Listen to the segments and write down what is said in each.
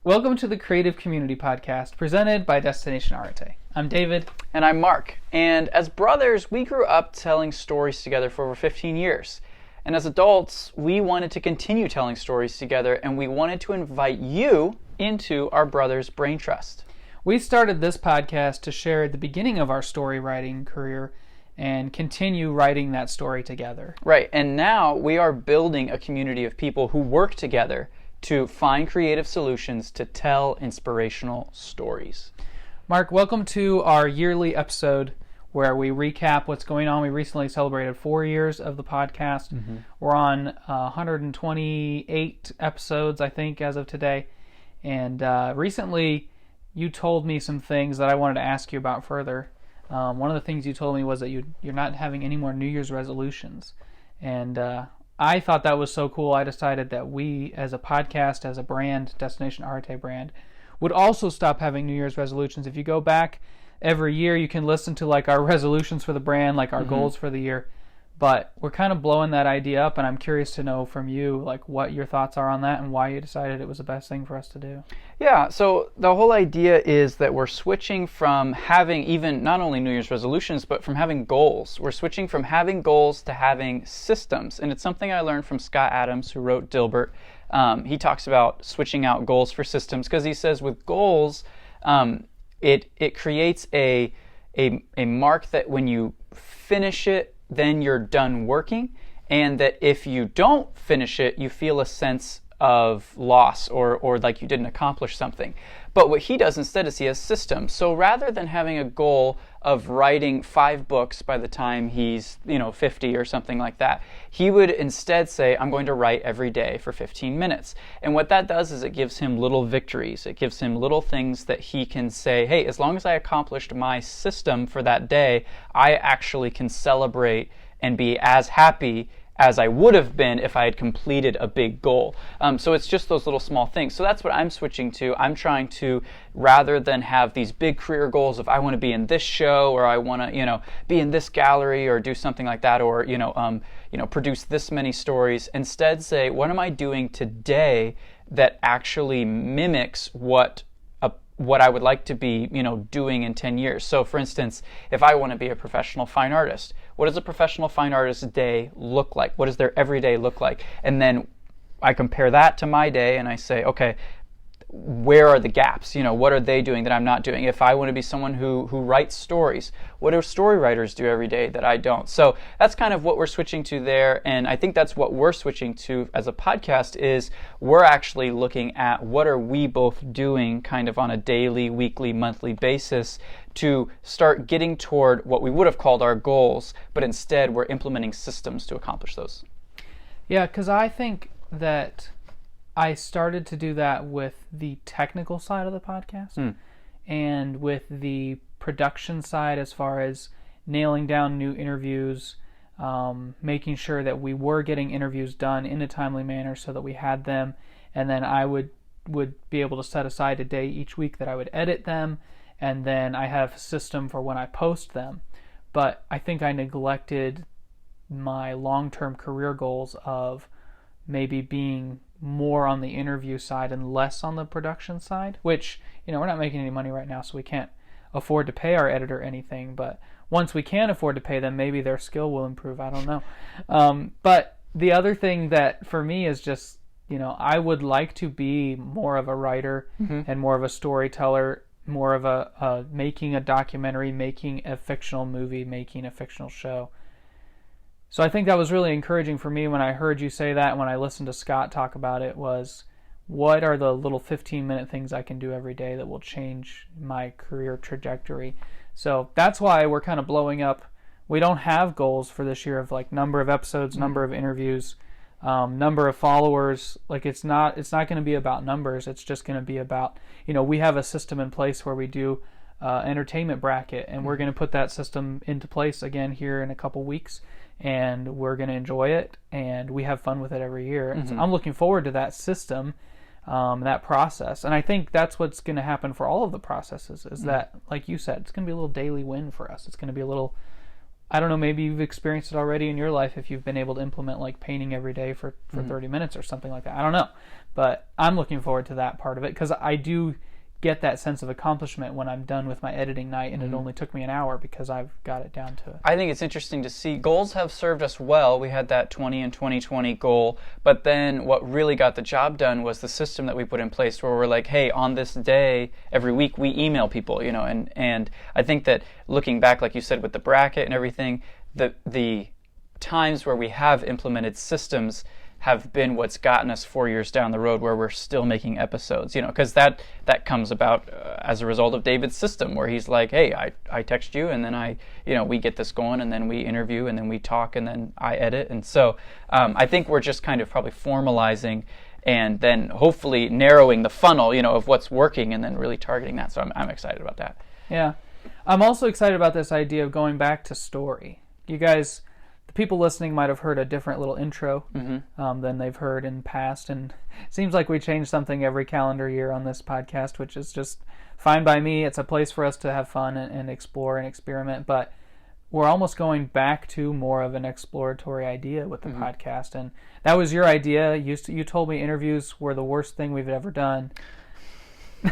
Welcome to the Creative Community Podcast, presented by Destination Arte. I'm David. And I'm Mark. And as brothers, we grew up telling stories together for over 15 years. And as adults, we wanted to continue telling stories together, and we wanted to invite you into our Brothers Brain Trust. We started this podcast to share the beginning of our story writing career and continue writing that story together. Right, and now we are building a community of people who work together to find creative solutions to tell inspirational stories. Mark, welcome to our yearly episode where we recap what's going on. We recently celebrated 4 years of the podcast. We're on 128 episodes, I think, as of today. And recently, you told me some things that I wanted to ask you about further. One of the things you told me was that you're not having any more New Year's resolutions. And I thought that was so cool. I decided that we, as a podcast, as a brand, Destination Arte brand, would also stop having New Year's resolutions. If you go back every year, you can listen to like our resolutions for the brand, like our goals for the year. But we're kind of blowing that idea up, and I'm curious to know from you like what your thoughts are on that and why you decided it was the best thing for us to do. Yeah, so the whole idea is that we're switching from having even not only New Year's resolutions, but from having goals. We're switching from having goals to having systems. And it's something I learned from Scott Adams, who wrote Dilbert. He talks about switching out goals for systems because he says with goals, it creates a mark that when you finish it, then you're done working, and that if you don't finish it, you feel a sense of loss or like you didn't accomplish something. But what he does instead is he has systems. So rather than having a goal of writing 5 books by the time he's 50 or something like that, he would instead say, I'm going to write every day for 15 minutes. And what that does is it gives him little victories. It gives him little things that he can say, hey, as long as I accomplished my system for that day, I actually can celebrate and be as happy as I would have been if I had completed a big goal. So it's just those little small things. So that's what I'm switching to. I'm trying to, rather than have these big career goals of I want to be in this show or I want to, be in this gallery or do something like that or, produce this many stories, instead say, what am I doing today that actually mimics what I would like to be, doing in 10 years. So for instance, if I want to be a professional fine artist, what does a professional fine artist day look like? What does their everyday look like? And then I compare that to my day and I say, okay, where are the gaps? What are they doing that I'm not doing? If I want to be someone who writes stories, what do story writers do every day that I don't? So that's kind of what we're switching to there. And I think that's what we're switching to as a podcast is we're actually looking at what are we both doing kind of on a daily, weekly, monthly basis to start getting toward what we would have called our goals, but instead we're implementing systems to accomplish those. Yeah, because I think that I started to do that with the technical side of the podcast and with the production side as far as nailing down new interviews, making sure that we were getting interviews done in a timely manner so that we had them, and then I would be able to set aside a day each week that I would edit them, and then I have a system for when I post them. But I think I neglected my long-term career goals of maybe being more on the interview side and less on the production side, which, we're not making any money right now, so we can't afford to pay our editor anything, but once we can afford to pay them, maybe their skill will improve. I don't know. But the other thing that for me is just, I would like to be more of a writer and more of a storyteller, more of a making a documentary, making a fictional movie, making a fictional show. So I think that was really encouraging for me when I heard you say that, when I listened to Scott talk about it, was what are the little 15-minute things I can do every day that will change my career trajectory. So that's why we're kind of blowing up. We don't have goals for this year of like number of episodes, number of interviews, number of followers. Like it's not going to be about numbers. It's just going to be about, we have a system in place where we do entertainment bracket, and we're going to put that system into place again here in a couple weeks. And we're going to enjoy it, and we have fun with it every year. And so I'm looking forward to that system, that process. And I think that's what's going to happen for all of the processes is that, like you said, it's going to be a little daily win for us. It's going to be a little I don't know, maybe you've experienced it already in your life if you've been able to implement like painting every day for 30 minutes or something like that. I don't know. But I'm looking forward to that part of it because I do get that sense of accomplishment when I'm done with my editing night and it only took me an hour because I've got it down to it. I think it's interesting to see. Goals have served us well. We had that 20 in 2020 goal, but then what really got the job done was the system that we put in place where we're like, hey, on this day, every week we email people, and I think that looking back, like you said, with the bracket and everything, the times where we have implemented systems have been what's gotten us 4 years down the road where we're still making episodes, because that comes about as a result of David's system where he's like, hey, I text you and then we get this going and then we interview and then we talk and then I edit. And so I think we're just kind of probably formalizing and then hopefully narrowing the funnel, of what's working and then really targeting that. So I'm excited about that. Yeah. I'm also excited about this idea of going back to story. You guys, the people listening might have heard a different little intro than they've heard in the past, and it seems like we change something every calendar year on this podcast, which is just fine by me. It's a place for us to have fun and explore and experiment, but we're almost going back to more of an exploratory idea with the podcast, and that was your idea. You told me interviews were the worst thing we've ever done.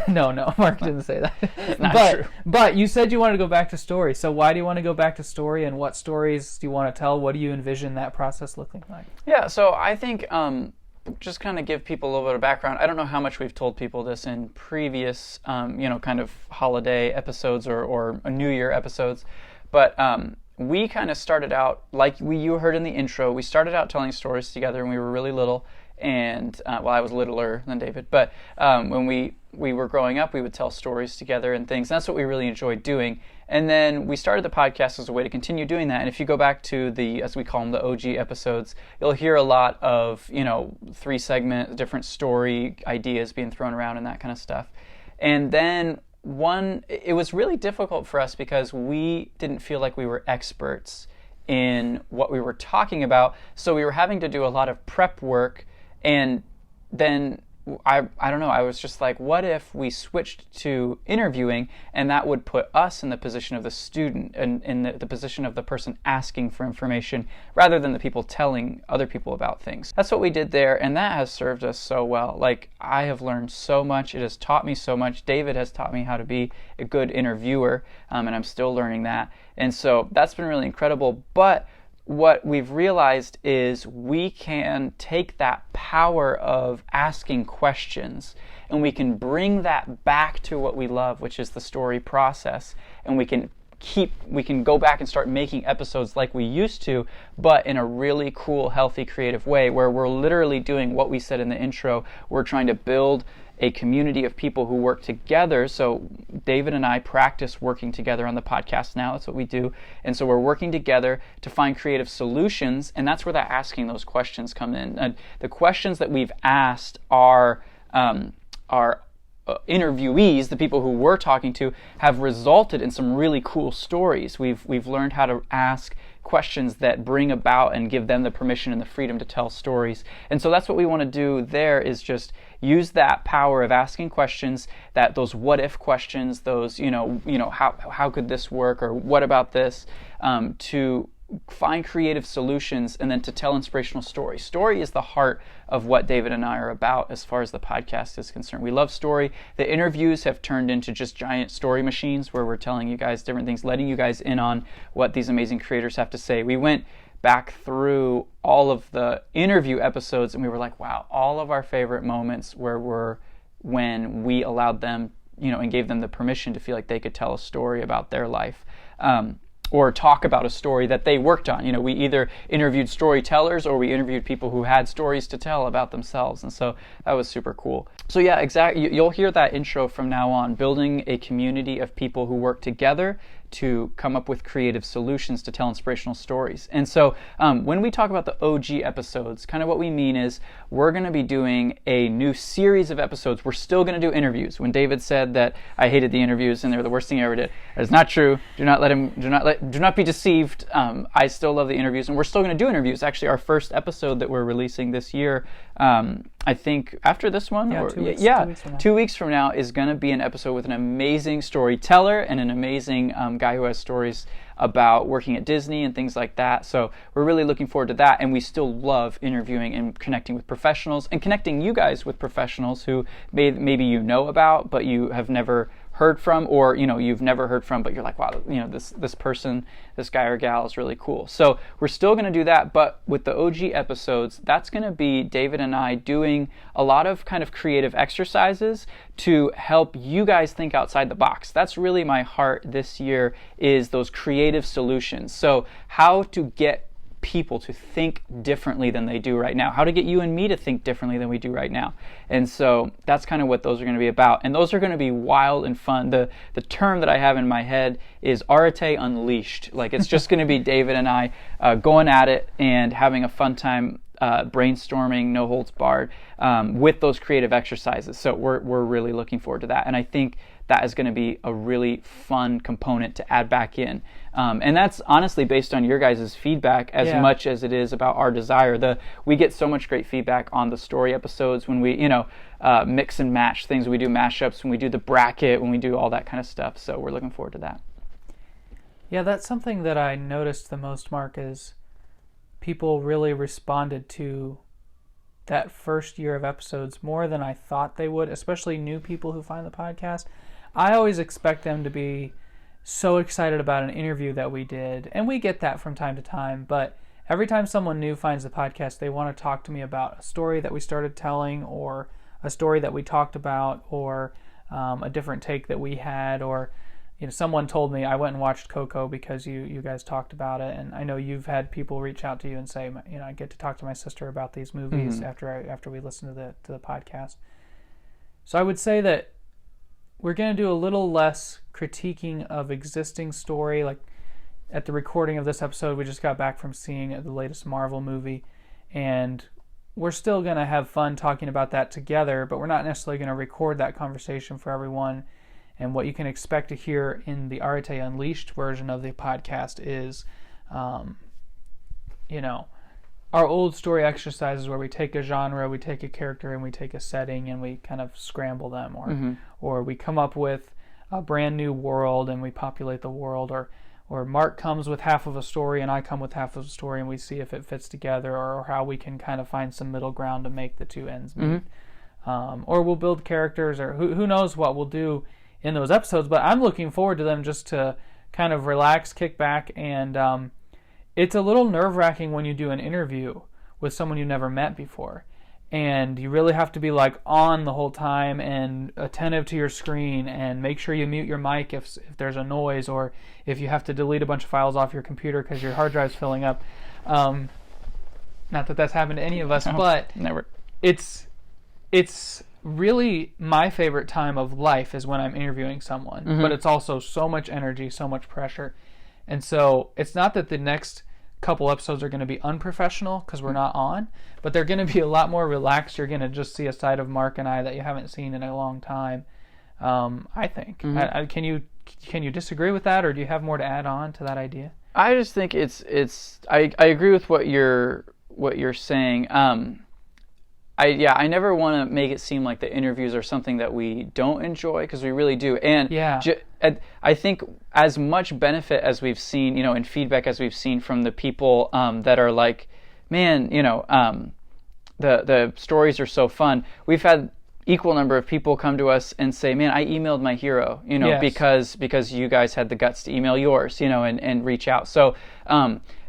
No, Mark didn't say that. Not true. But you said you wanted to go back to story. So why do you want to go back to story, and what stories do you want to tell? What do you envision that process looking like? Yeah, so I think just kind of give people a little bit of background. I don't know how much we've told people this in previous, kind of holiday episodes or New Year episodes, but we kind of started out, like you heard in the intro, we started out telling stories together when we were really little. And I was littler than David, but when we were growing up, we would tell stories together and things. And that's what we really enjoyed doing. And then we started the podcast as a way to continue doing that. And if you go back to the, as we call them, the OG episodes, you'll hear a lot of 3-segment different story ideas being thrown around and that kind of stuff. And then it was really difficult for us because we didn't feel like we were experts in what we were talking about. So we were having to do a lot of prep work. And then I don't know, I was just like, what if we switched to interviewing and that would put us in the position of the student and in the position of the person asking for information rather than the people telling other people about things. That's what we did there, and that has served us so well. Like, I have learned so much. It has taught me so much. David has taught me how to be a good interviewer, and I'm still learning that. And so that's been really incredible. But what we've realized is we can take that power of asking questions and we can bring that back to what we love, which is the story process, and we can go back and start making episodes like we used to, but in a really cool, healthy, creative way where we're literally doing what we said in the intro. We're trying to build a community of people who work together. So David and I practice working together on the podcast now. That's what we do. And so we're working together to find creative solutions, and that's where that asking those questions come in. And the questions that we've asked our interviewees, the people who we're talking to, have resulted in some really cool stories. We've learned how to ask questions that bring about and give them the permission and the freedom to tell stories. And so that's what we want to do there, is just use that power of asking questions, that those what if questions, those how could this work, or what about this, to find creative solutions and then to tell inspirational stories. Story is the heart of what David and I are about as far as the podcast is concerned. We love story. The interviews have turned into just giant story machines where we're telling you guys different things, letting you guys in on what these amazing creators have to say. We went back through all of the interview episodes and we were like, wow, all of our favorite moments were when we allowed them, and gave them the permission to feel like they could tell a story about their life. Or talk about a story that they worked on. We either interviewed storytellers or we interviewed people who had stories to tell about themselves. And so that was super cool. So yeah, exactly. You'll hear that intro from now on, building a community of people who work together to come up with creative solutions to tell inspirational stories. And so when we talk about the OG episodes, kind of what we mean is we're going to be doing a new series of episodes. We're still going to do interviews. When David said that I hated the interviews and they were the worst thing I ever did, that is not true. Do not be deceived. I still love the interviews, and we're still going to do interviews. Actually, our first episode that we're releasing this year, I think after this one, Yeah, or 2 weeks, yeah, 2 weeks from now. 2 weeks from now is going to be an episode with an amazing storyteller and an amazing guy who has stories about working at Disney and things like that. So we're really looking forward to that, and we still love interviewing and connecting with professionals and connecting you guys with professionals who maybe you know about but you have never heard from, or you've never heard from but you're like, wow, this person, this guy or gal is really cool. So we're still going to do that, but with the OG episodes, that's going to be David and I doing a lot of kind of creative exercises to help you guys think outside the box. That's really my heart this year, is those creative solutions. So how to get people to think differently than they do right now, how to get you and me to think differently than we do right now. And so that's kind of what those are going to be about, and those are going to be wild and fun. The term that I have in my head is Arete Unleashed. Like, it's just going to be David and I going at it and having a fun time, brainstorming, no holds barred, with those creative exercises. So we're really looking forward to that, and I think that is going to be a really fun component to add back in. And that's honestly based on your guys' feedback as much as it is about our desire. We get so much great feedback on the story episodes when we, mix and match things. We do mashups, when we do the bracket, when we do all that kind of stuff. So we're looking forward to that. Yeah, that's something that I noticed the most, Mark, is people really responded to that first year of episodes more than I thought they would, especially new people who find the podcast. I always expect them to be so excited about an interview that we did, and we get that from time to time, but every time someone new finds the podcast, they want to talk to me about a story that we started telling, or a story that we talked about, or a different take that we had, or someone told me, I went and watched Coco because you guys talked about it, and I know you've had people reach out to you and say, I get to talk to my sister about these movies after we listen to the podcast. So I would say that we're going to do a little less critiquing of existing story. Like, at the recording of this episode, we just got back from seeing the latest Marvel movie, and we're still going to have fun talking about that together, but we're not necessarily going to record that conversation for everyone. And what you can expect to hear in the Arete Unleashed version of the podcast is, our old story exercises where we take a genre, we take a character, and we take a setting, and we kind of scramble them, or we come up with a brand new world and we populate the world, or Mark comes with half of a story and I come with half of a story, and we see if it fits together, or how we can kind of find some middle ground to make the two ends meet. Or we'll build characters, or who knows what we'll do in those episodes, but I'm looking forward to them just to kind of relax, kick back, and it's a little nerve-wracking when you do an interview with someone you never met before, and you really have to be like on the whole time and attentive to your screen, and make sure you mute your mic if there's a noise, or if you have to delete a bunch of files off your computer because your hard drive's filling up. Not that that's happened to any of us, but never. It's really my favorite time of life is when I'm interviewing someone, but it's also so much energy, so much pressure. And so it's not that the next couple episodes are going to be unprofessional because we're not on, but they're going to be a lot more relaxed. You're going to just see a side of Mark and I that you haven't seen in a long time, I think. Can you disagree with that, or do you have more to add on to that idea? I just think I agree with what you're saying. I never want to make it seem like the interviews are something that we don't enjoy, because we really do. And I think as much benefit as we've seen, and feedback as we've seen from the people that are like, man, the stories are so fun. We've had equal number of people come to us and say, man, I emailed my hero, because you guys had the guts to email yours, and reach out. So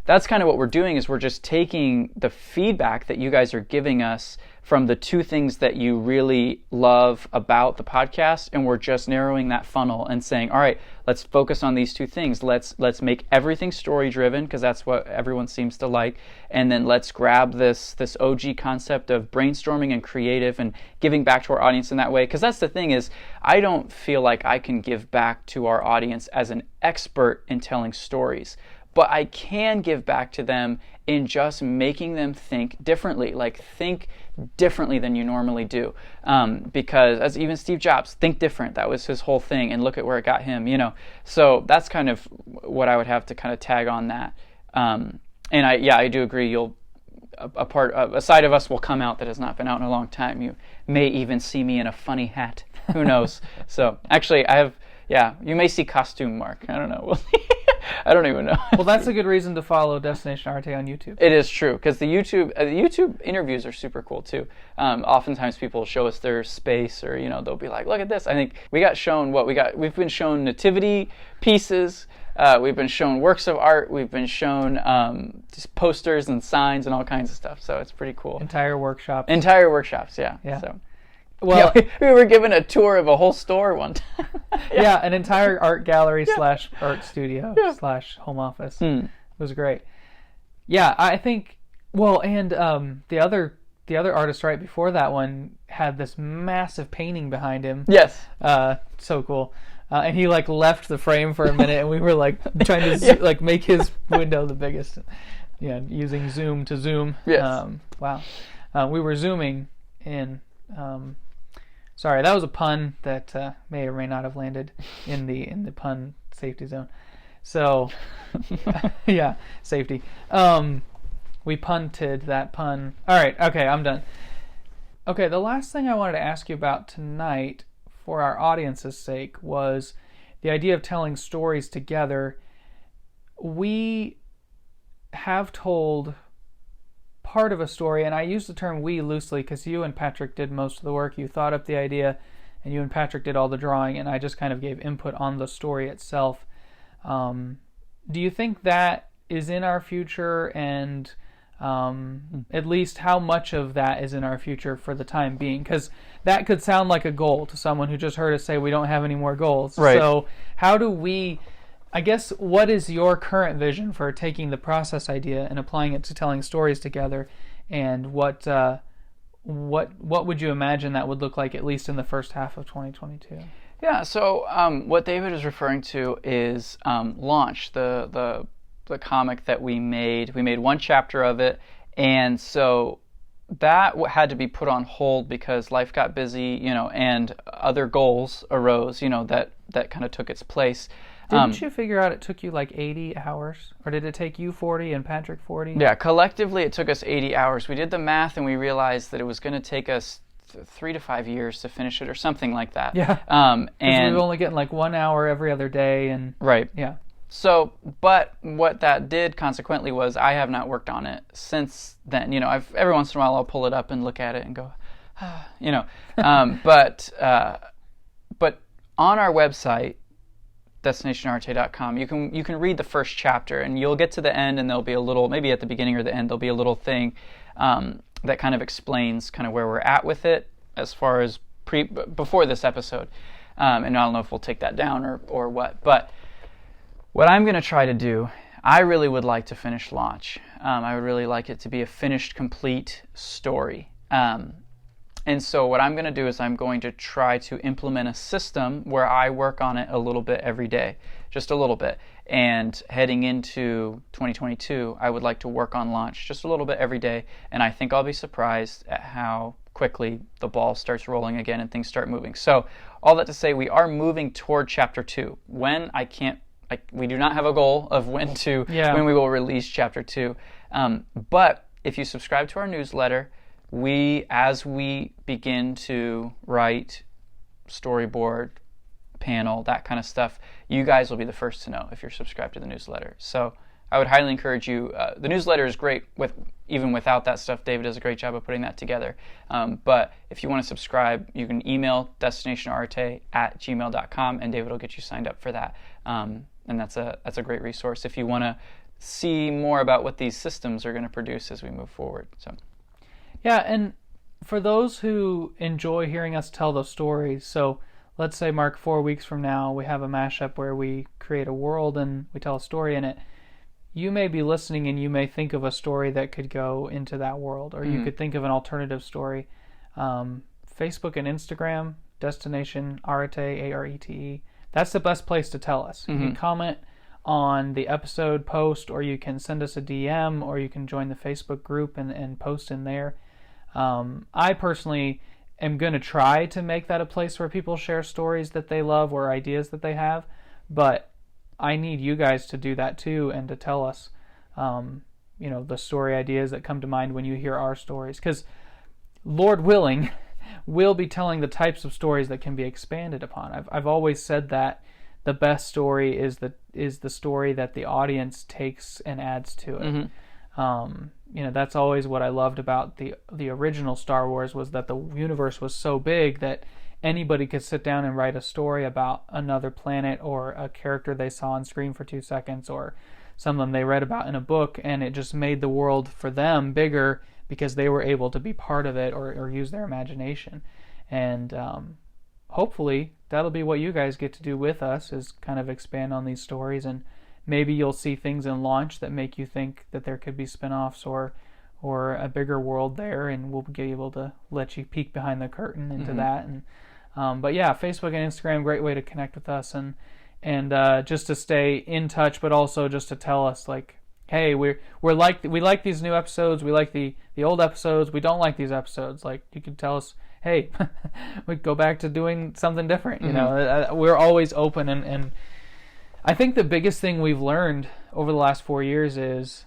that's kind of what we're doing, is we're just taking the feedback that you guys are giving us from the two things that you really love about the podcast, and we're just narrowing that funnel and saying, all right, let's focus on these two things. Let's make everything story driven, because that's what everyone seems to like, and then let's grab this OG concept of brainstorming and creative and giving back to our audience in that way. Because that's the thing, is I don't feel like I can give back to our audience as an expert in telling stories, but I can give back to them in just making them think differently, like think differently than you normally do. Because as even Steve Jobs, think different, that was his whole thing, and look at where it got him, So that's kind of what I would have to kind of tag on that. And I do agree, a side of us will come out that has not been out in a long time. You may even see me in a funny hat. Who knows? So actually, you may see costume Mark. I don't know. I don't even know. Well, that's a good reason to follow Destination Arte on YouTube. It is true, because the YouTube interviews are super cool too. Oftentimes people show us their space, or they'll be like, "Look at this." I think we got shown We've been shown nativity pieces. We've been shown works of art. We've been shown just posters and signs and all kinds of stuff. So it's pretty cool. Entire workshops. Yeah. So. Well, we were given a tour of a whole store one time. Yeah, an entire art gallery / art studio / home office. It was great. Yeah, I think. Well, and the other artist right before that one had this massive painting behind him. Yes. So cool. And he left the frame for a minute, and we were trying to make his window the biggest. Yeah, using zoom to zoom. Yes. Wow. We were zooming in. Sorry, that was a pun that may or may not have landed in the pun safety zone. So, yeah, safety. We punted that pun. All right, okay, I'm done. Okay, the last thing I wanted to ask you about tonight, for our audience's sake, was the idea of telling stories together. We have told part of a story, and I use the term we loosely because you and Patrick did most of the work. You thought up the idea, and you and Patrick did all the drawing, and I just kind of gave input on the story itself. Do you think that is in our future, and at least how much of that is in our future for the time being? Because that could sound like a goal to someone who just heard us say we don't have any more goals. Right. So how do we... I guess, what is your current vision for taking the process idea and applying it to telling stories together, and what would you imagine that would look like, at least in the first half of 2022? Yeah, so what David is referring to is Launch, the comic that we made. We made one chapter of it, and so that had to be put on hold because life got busy, and other goals arose, that kind of took its place. Didn't you figure out it took you 80 hours? Or did it take you 40 and Patrick 40? Yeah, collectively it took us 80 hours. We did the math and we realized that it was going to take us 3 to 5 years to finish it, or something like that. Yeah, and we were only getting 1 hour every other day. And right. Yeah. So, but what that did consequently was I have not worked on it since then. Every once in a while I'll pull it up and look at it and go, but on our website, destinationarte.com, you can read the first chapter, and you'll get to the end, and there'll be a little, maybe at the beginning or the end, there'll be a little thing that kind of explains kind of where we're at with it as far as before this episode. And I don't know if we'll take that down or what, but what I'm going to try to do, I really would like to finish Launch. I would really like it to be a finished, complete story. And so what I'm going to do is I'm going to try to implement a system where I work on it a little bit every day, just a little bit. And heading into 2022, I would like to work on Launch just a little bit every day. And I think I'll be surprised at how quickly the ball starts rolling again and things start moving. So all that to say, we are moving toward Chapter 2. We do not have a goal of when we will release Chapter 2. But if you subscribe to our newsletter, as we begin to write, storyboard, panel, that kind of stuff, you guys will be the first to know if you're subscribed to the newsletter. So I would highly encourage you. The newsletter is great even without that stuff. David does a great job of putting that together. But if you want to subscribe, you can email destinationarte@gmail.com, and David will get you signed up for that. And that's a great resource if you want to see more about what these systems are going to produce as we move forward. So. Yeah, and for those who enjoy hearing us tell those stories, so let's say, Mark, 4 weeks from now, we have a mashup where we create a world and we tell a story in it. You may be listening and you may think of a story that could go into that world, or you could think of an alternative story. Facebook and Instagram, Destination Arete, Arete. That's the best place to tell us. You can comment on the episode post, or you can send us a DM, or you can join the Facebook group and post in there. I personally am going to try to make that a place where people share stories that they love or ideas that they have, but I need you guys to do that too, and to tell us the story ideas that come to mind when you hear our stories. Because, Lord willing, we'll be telling the types of stories that can be expanded upon. I've always said that the best story is the story that the audience takes and adds to it. That's always what I loved about the original Star Wars, was that the universe was so big that anybody could sit down and write a story about another planet or a character they saw on screen for 2 seconds or something they read about in a book, and it just made the world for them bigger because they were able to be part of it or use their imagination. And hopefully that'll be what you guys get to do with us, is kind of expand on these stories, and maybe you'll see things in launch that make you think that there could be spin-offs or a bigger world there, and we'll be able to let you peek behind the curtain into that. And but yeah, Facebook and Instagram, great way to connect with us and just to stay in touch, but also just to tell us, like, hey, we like these new episodes, we like the old episodes, we don't like these episodes. Like, you can tell us, hey, we go back to doing something different. We're always open, and I think the biggest thing we've learned over the last 4 years is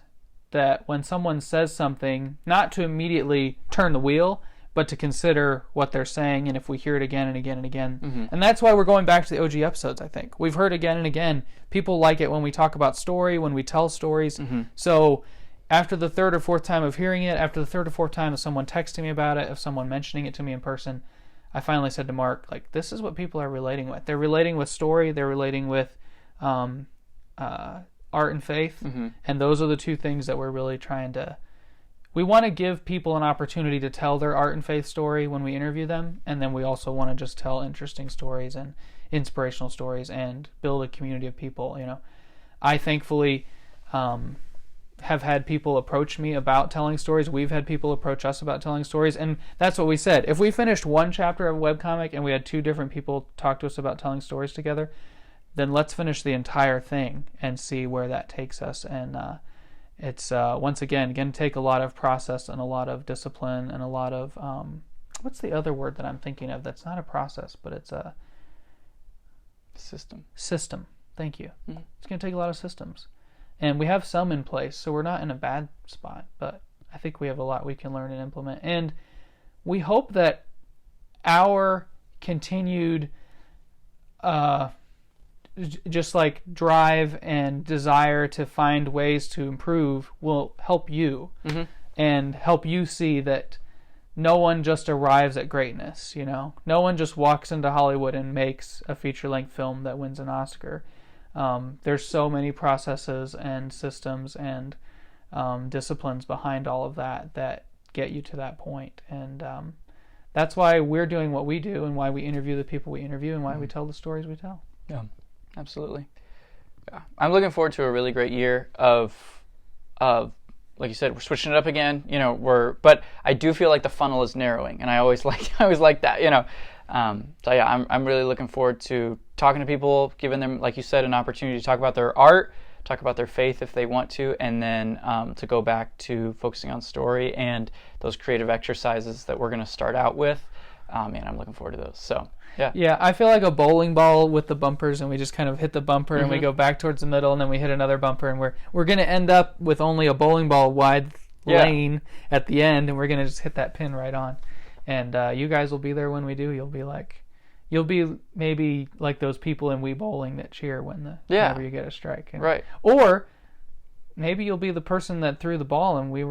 that when someone says something, not to immediately turn the wheel, but to consider what they're saying, and if we hear it again and again and again. And that's why we're going back to the OG episodes, I think. We've heard again and again. People like it when we talk about story, when we tell stories. So after the third or fourth time of hearing it, after the third or fourth time of someone texting me about it, of someone mentioning it to me in person, I finally said to Mark, like, this is what people are relating with. They're relating with story, they're relating with art and faith, and those are the two things that we're really trying to... We want to give people an opportunity to tell their art and faith story when we interview them, and then we also want to just tell interesting stories and inspirational stories and build a community of people. I thankfully have had people approach me about telling stories. We've had people approach us about telling stories, and that's what we said. If we finished one chapter of a webcomic and we had 2 different people talk to us about telling stories together, then let's finish the entire thing and see where that takes us. And it's once again going to take a lot of process and a lot of discipline and a lot of what's the other word that I'm thinking of that's not a process, but it's a system. Thank you. It's going to take a lot of systems, and we have some in place, so we're not in a bad spot, but I think we have a lot we can learn and implement. And we hope that our continued just like drive and desire to find ways to improve will help you and help you see that no one just arrives at greatness. No one just walks into Hollywood and makes a feature-length film that wins an Oscar. There's so many processes and systems and disciplines behind all of that get you to that point. And that's why we're doing what we do, and why we interview the people we interview, and why we tell the stories we tell. Yeah. Absolutely. Yeah. I'm looking forward to a really great year of like you said, we're switching it up again. But I do feel like the funnel is narrowing, and I always like that. So yeah, I'm really looking forward to talking to people, giving them, like you said, an opportunity to talk about their art, talk about their faith if they want to, and then to go back to focusing on story and those creative exercises that we're going to start out with. Man, I'm looking forward to those. So. Yeah, I feel like a bowling ball with the bumpers, and we just kind of hit the bumper and we go back towards the middle, and then we hit another bumper, and we're going to end up with only a bowling ball wide lane at the end, and we're going to just hit that pin right on. And you guys will be there when we do. You'll be maybe like those people in Wii Bowling that cheer whenever you get a strike. Right. Or maybe you'll be the person that threw the ball, and we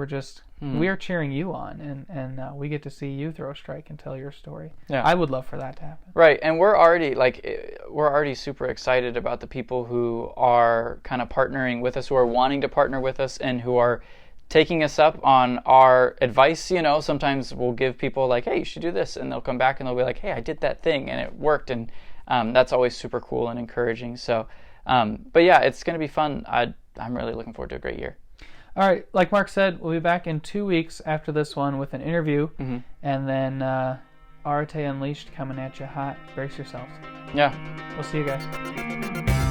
are cheering you on, and we get to see you throw a strike and tell your story. Yeah. I would love for that to happen. Right, and we're already super excited about the people who are kind of partnering with us, who are wanting to partner with us, and who are taking us up on our advice. Sometimes we'll give people like, hey, you should do this, and they'll come back and they'll be like, hey, I did that thing and it worked, and that's always super cool and encouraging. So, but yeah, it's going to be fun. I'm really looking forward to a great year. All right, like Mark said, we'll be back in 2 weeks after this one with an interview, and then Arte Unleashed coming at you hot. Brace yourselves. Yeah. We'll see you guys.